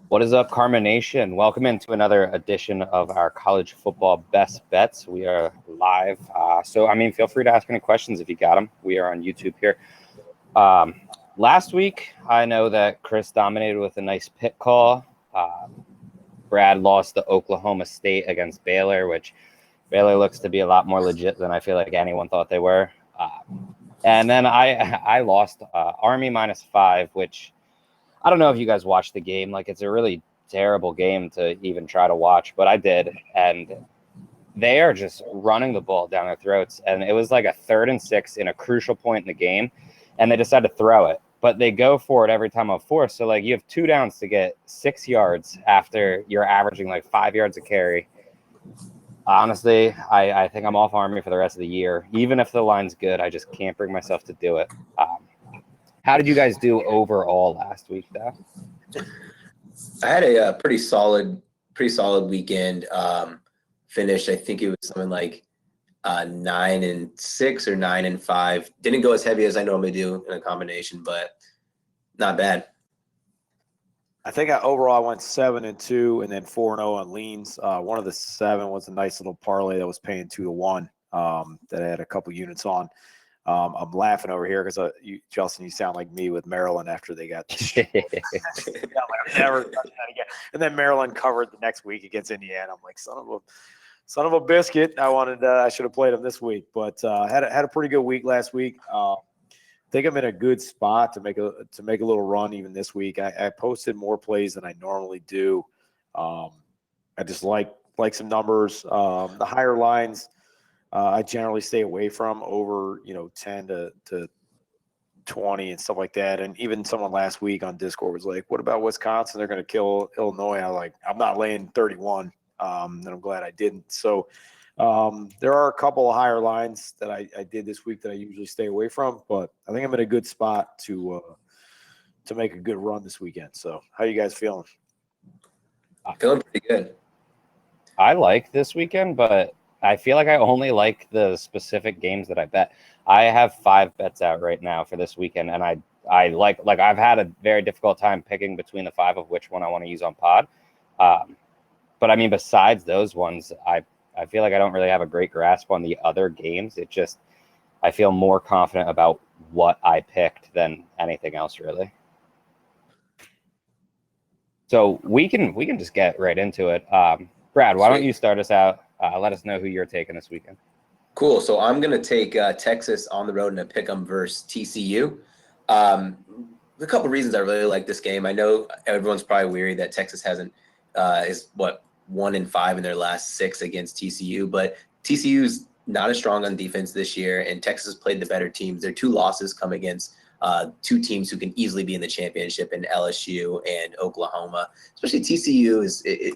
What is up, Karma Nation? Welcome into another edition of our college football best bets. We are live. Feel free to ask any questions if you got them. We are on YouTube here. Last week, I know that Chris dominated with a nice pick call. Brad lost to Oklahoma State against Baylor, which Baylor looks to be a lot more legit than I feel like anyone thought they were. And then I lost Army -5, which I don't know if you guys watched the game. Like, it's a really terrible game to even try to watch, but I did. And they are just running the ball down their throats. And it was like a 3rd and 6 in a crucial point in the game. And they decided to throw it, but they go for it every time on 4th. So like you have 2 downs to get 6 yards after you're averaging like 5 yards a carry. Honestly, I think I'm off Army for the rest of the year. Even if the line's good, I just can't bring myself to do it. How did you guys do overall last week, though? I had a pretty solid weekend. Finished, I think it was something like 9-6 or 9-5. Didn't go as heavy as I normally do in a combination, but not bad. I think overall I went 7-2 and then 4-0 on leans. One of the 7 was a nice little parlay that was paying 2-1 that I had a couple units on. I'm laughing over here because Justin, you sound like me with Maryland after they got never done that again. And then Maryland covered the next week against Indiana. I'm like, son of a biscuit. I should have played them this week, but had a pretty good week last week. I think I'm in a good spot to make a little run even this week. I posted more plays than I normally do. I just like some numbers. The higher lines. I generally stay away from over, 10 to 20 and stuff like that. And even someone last week on Discord was like, what about Wisconsin? They're going to kill Illinois. I was like, I'm not laying 31. And I'm glad I didn't. So there are a couple of higher lines that I did this week that I usually stay away from, but I think I'm in a good spot to make a good run this weekend. So how you guys feeling? Feeling pretty good. I like this weekend, but I feel like I only like the specific games that I bet. I have 5 bets out right now for this weekend, and I like I've had a very difficult time picking between the 5 of which one I want to use on pod. But I mean, besides those ones, I feel like I don't really have a great grasp on the other games. I feel more confident about what I picked than anything else, really. So we can just get right into it. Brad, why don't you start us out? Let us know who you're taking this weekend. Cool. So I'm going to take Texas on the road in a pick'em versus TCU. A couple of reasons I really like this game. I know everyone's probably weary that Texas hasn't is 1-5 in their last 6 against TCU, but TCU's not as strong on defense this year, and Texas played the better teams. Their 2 losses come against 2 teams who can easily be in the championship in LSU and Oklahoma. Especially TCU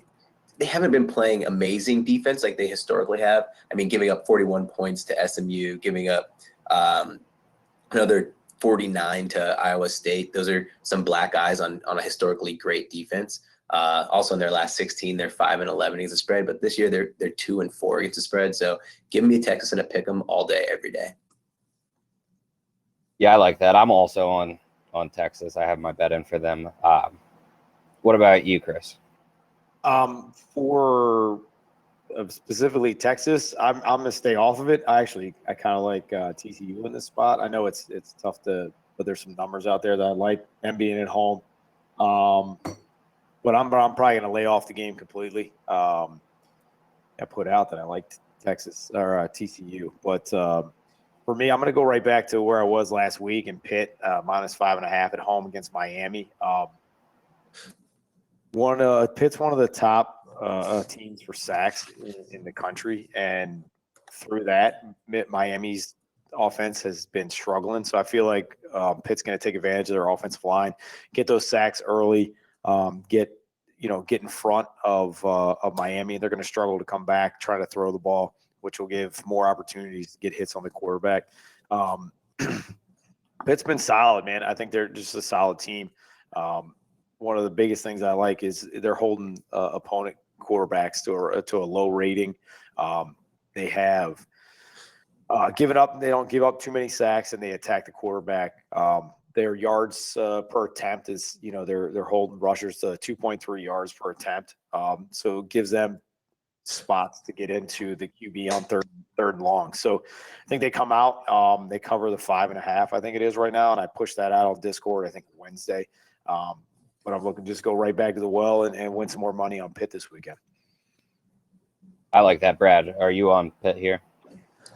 they haven't been playing amazing defense like they historically have. I mean, giving up 41 points to SMU, giving up another 49 to Iowa State. Those are some black eyes on a historically great defense. Also in their last 16, they're 5-11 against the spread, but this year they're 2-4 against the spread. So give me Texas and a pick 'em all day, every day. Yeah, I like that. I'm also on Texas. I have my bet in for them. What about you, Chris? For specifically Texas, I'm gonna stay off of it. I kind of like TCU in this spot. I know it's tough but there's some numbers out there that I like, them being at home. But I'm probably gonna lay off the game completely. I put out that I liked Texas or TCU, but for me, I'm gonna go right back to where I was last week in Pitt, -5.5 at home against Miami. Pitt's one of the top teams for sacks in the country, and through that, Miami's offense has been struggling. So I feel like Pitt's going to take advantage of their offensive line, get those sacks early, get in front of Miami. They're going to struggle to come back, try to throw the ball, which will give more opportunities to get hits on the quarterback. Pitt's been solid, man. I think they're just a solid team. One of the biggest things I like is they're holding opponent quarterbacks to a low rating. They have given up. They don't give up too many sacks, and they attack the quarterback. their yards per attempt is, they're holding rushers to 2.3 yards per attempt. So it gives them spots to get into the QB on third and long. So I think they come out, they cover the 5.5, I think it is right now. And I pushed that out on Discord, I think Wednesday. But I'm looking to just go right back to the well and win some more money on Pitt this weekend. I like that. Brad, are you on Pitt here?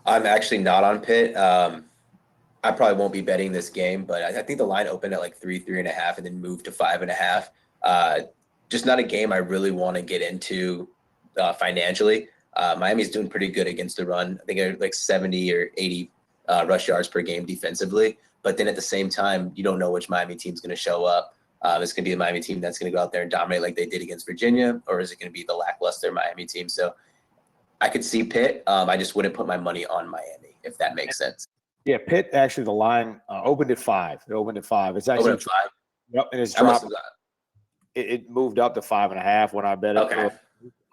I'm actually not on Pitt. I probably won't be betting this game, but I think the line opened at like 3.5, and then moved to 5.5. Just not a game I really want to get into financially. Miami's doing pretty good against the run. I think they're like 70 or 80 rush yards per game defensively. But then at the same time, you don't know which Miami team's going to show up. It's going to be a Miami team that's going to go out there and dominate like they did against Virginia, or is it going to be the lackluster Miami team? So I could see Pitt. I just wouldn't put my money on Miami, if that makes sense. Yeah, Pitt, actually, the line opened at 5. It opened at 5. It's actually Opened at 5. Yep, and it's I must dropped. have It moved up to 5.5 when I bet it. Okay.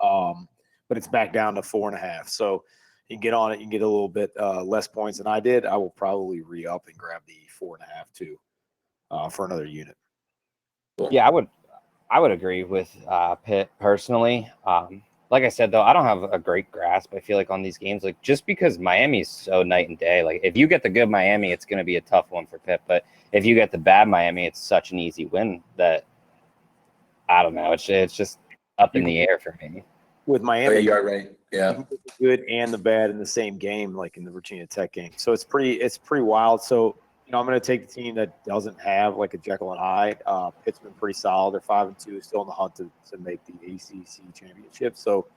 But it's back down to 4.5. So you can get on it. You can get a little bit less points than I did. I will probably re-up and grab the 4.5 too for another unit. Cool. Yeah, I would agree with Pitt personally. Like I said, though, I don't have a great grasp, I feel like, on these games. Like, just because Miami's so night and day. Like, if you get the good Miami, it's going to be a tough one for Pitt. But if you get the bad Miami, it's such an easy win that, I don't know. It's just up in the air for me. With Miami, Oh, yeah, you are right. Yeah. you can get the good and the bad in the same game, like in the Virginia Tech game. So it's pretty wild. So, I'm going to take the team that doesn't have like a Jekyll and Hyde. Pitt's been pretty solid. They're 5-2, still in the hunt to make the ACC championship. So,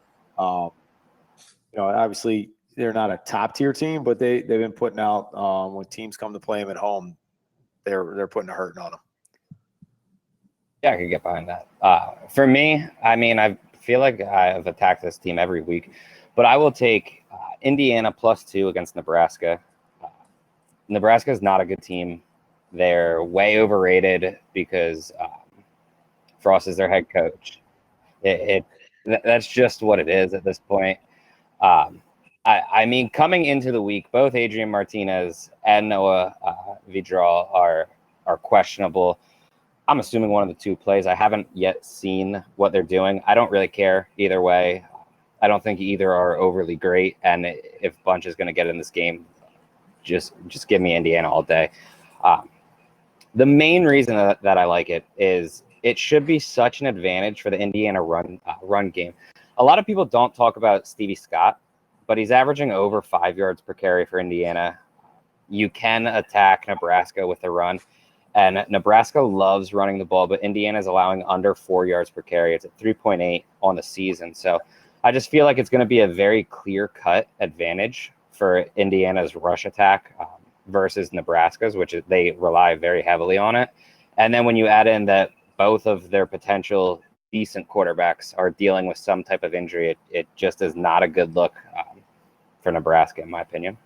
obviously they're not a top tier team, but they've been putting out when teams come to play them at home, they're putting a hurting on them. Yeah, I could get behind that. For me, I mean, I feel like I've attacked this team every week, but I will take Indiana +2 against Nebraska. Nebraska is not a good team. They're way overrated because Frost is their head coach. That's just what it is at this point. I mean, coming into the week, both Adrian Martinez and Noah Vidral are questionable. I'm assuming one of the two plays. I haven't yet seen what they're doing. I don't really care either way. I don't think either are overly great. And if Bunch is going to get in this game, just give me Indiana all day. The main reason that I like it is it should be such an advantage for the Indiana run game. A lot of people don't talk about Stevie Scott, but he's averaging over 5 yards per carry for Indiana. You can attack Nebraska with the run, and Nebraska loves running the ball, but Indiana is allowing under 4 yards per carry. It's at 3.8 on the season. So I just feel like it's going to be a very clear-cut advantage for Indiana's rush attack versus Nebraska's, which they rely very heavily on it. And then when you add in that both of their potential decent quarterbacks are dealing with some type of injury, it just is not a good look for Nebraska, in my opinion.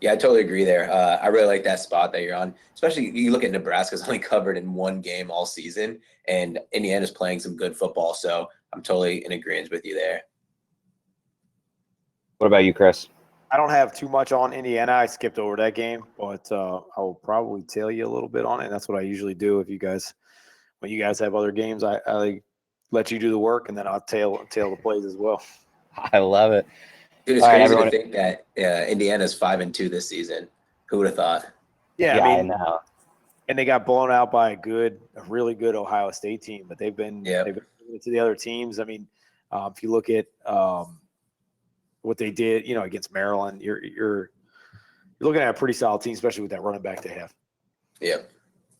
Yeah, I totally agree there. I really like that spot that you're on. Especially you look at Nebraska's only covered in one game all season, and Indiana's playing some good football. So I'm totally in agreement with you there. What about you, Chris? I don't have too much on Indiana. I skipped over that game, but I will probably tell you a little bit on it. And that's what I usually do. When you guys have other games, I let you do the work, and then I'll tail the plays as well. I love it. Dude, it's crazy to think that Indiana's 5-2 this season. Who would have thought? Yeah, I know. And they got blown out by a really good Ohio State team, but they've been to the other teams. I mean, if you look at what they did, against Maryland, you're looking at a pretty solid team, especially with that running back they have. Yeah.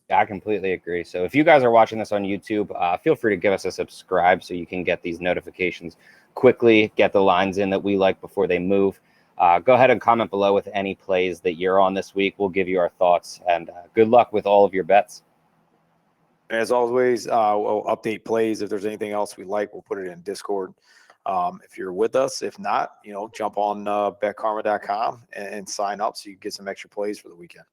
I completely agree. So if you guys are watching this on YouTube, feel free to give us a subscribe so you can get these notifications quickly, get the lines in that we like before they move. Go ahead and comment below with any plays that you're on this week. We'll give you our thoughts, and good luck with all of your bets. As always, we'll update plays. If there's anything else we like, we'll put it in Discord. If you're with us, if not, jump on betkarma.com and sign up so you can get some extra plays for the weekend.